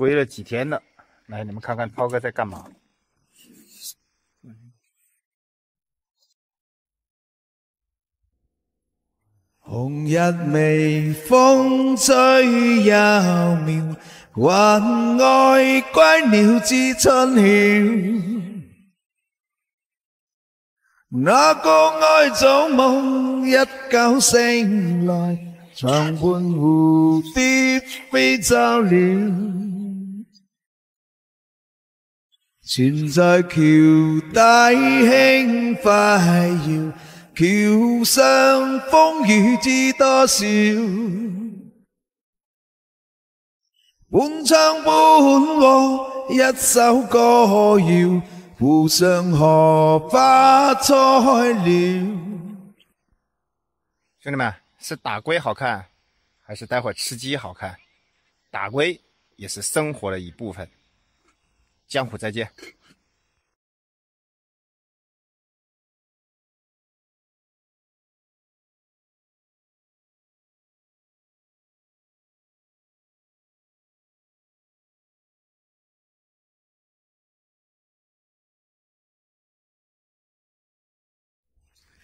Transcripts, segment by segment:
归了几天了。来，你们看看涛哥在干嘛？红日微风吹幽渺，云外归鸟知春晓。那个爱早梦一觉醒来，长伴蝴蝶飞走了。船在橋底輕快搖，橋上風雨知多少？半唱半和一首歌謠，湖上荷花開了。兄弟们，是打龟好看，还是待会儿吃鸡好看？打龟也是生活的一部分。江湖再见。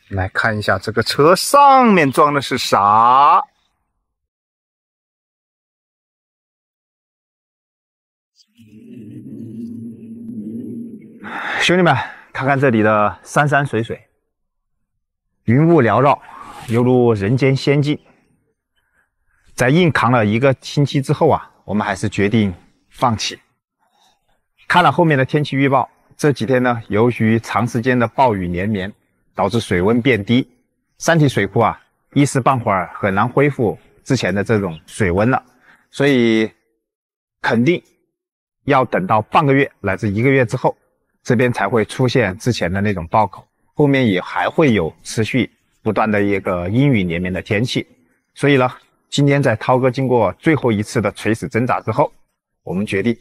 来看一下这个车上面装的是啥？兄弟们，看看这里的山山水水，云雾缭绕，犹如人间仙境。在硬扛了1个星期之后啊，我们还是决定放弃。看了后面的天气预报，这几天呢，由于长时间的暴雨连绵，导致水温变低，山体水库啊，一时半会儿很难恢复之前的这种水温了，所以肯定要等到半个月乃至1个月之后，这边才会出现之前的那种爆口，后面也还会有持续不断的一个阴雨连绵的天气。所以呢，今天在涛哥经过最后一次的垂死挣扎之后，我们决定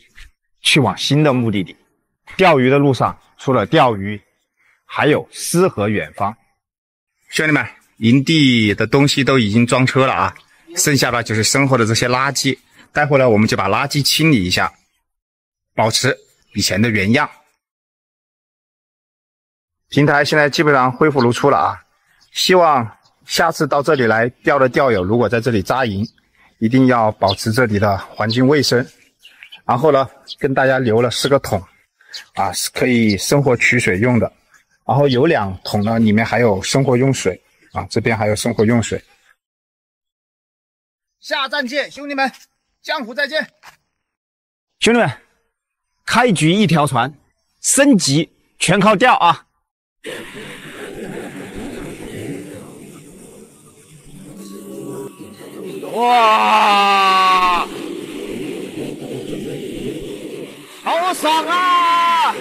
去往新的目的地。钓鱼的路上，除了钓鱼，还有诗和远方。兄弟们，营地的东西都已经装车了啊，剩下的就是生活的这些垃圾。待会儿呢，我们就把垃圾清理一下，保持以前的原样。平台现在基本上恢复如初了啊，希望下次到这里来钓的钓友，如果在这里扎营，一定要保持这里的环境卫生。然后呢，跟大家留了4个桶啊，是可以生活取水用的。然后有2桶呢，里面还有生活用水啊，这边还有生活用水。下站见，兄弟们，江湖再见。兄弟们，开局1条船，升级全靠钓啊！哇，好爽啊！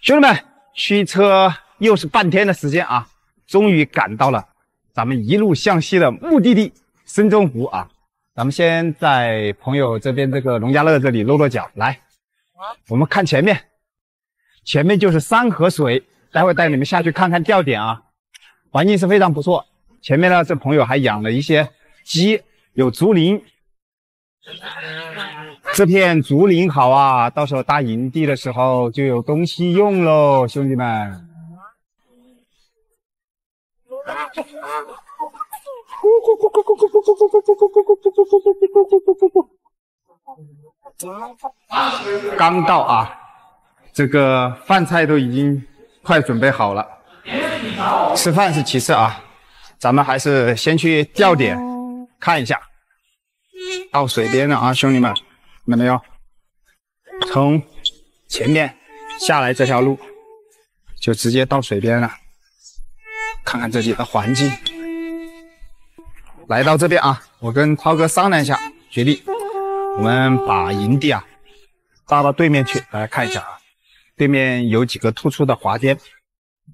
兄弟们，驱车又是半天的时间啊，终于赶到了咱们一路向西的目的地深中湖啊。咱们先在朋友这边这个农家乐这里落落脚，来，我们看前面，前面就是山和水，待会带你们下去看看钓点啊，环境是非常不错。前面呢，这朋友还养了一些鸡，有竹林。这片竹林好啊，到时候搭营地的时候就有东西用喽，兄弟们。刚到啊，这个饭菜都已经快准备好了，吃饭是其次啊，咱们还是先去钓点看一下。到水边了啊，兄弟们，看到没有？从前面下来这条路，就直接到水边了。看看这里的环境。来到这边啊，我跟涛哥商量一下，决定我们把营地啊搭到对面去。大家看一下啊，对面有几个突出的华间。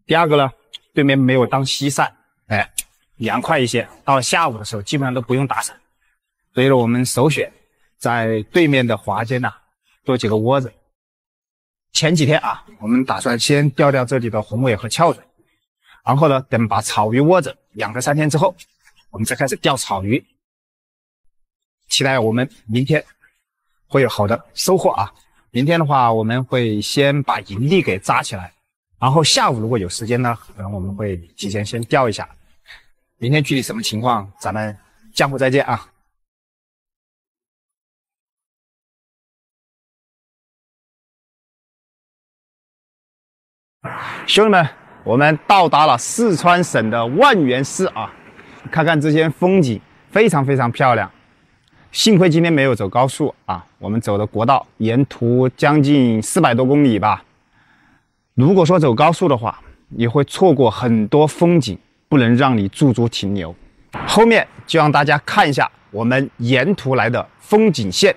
第二个呢，对面没有当西晒，哎，凉快一些。到了下午的时候，基本上都不用打伞。所以呢，我们首选在对面的华间呐，做几个窝子。前几天啊，我们打算先钓掉这里的红尾和翘嘴，然后呢，等把草鱼窝着养个3天之后，我们再开始钓草鱼。期待我们明天会有好的收获啊！明天的话，我们会先把营地给扎起来，然后下午如果有时间呢，可能我们会提前先钓一下。明天具体什么情况，咱们江湖再见啊！兄弟们，我们到达了四川省的万源市啊，看看这些风景，非常非常漂亮。幸亏今天没有走高速啊，我们走的国道，沿途将近400多公里吧。如果说走高速的话，你会错过很多风景，不能让你驻足停留。后面就让大家看一下我们沿途来的风景线。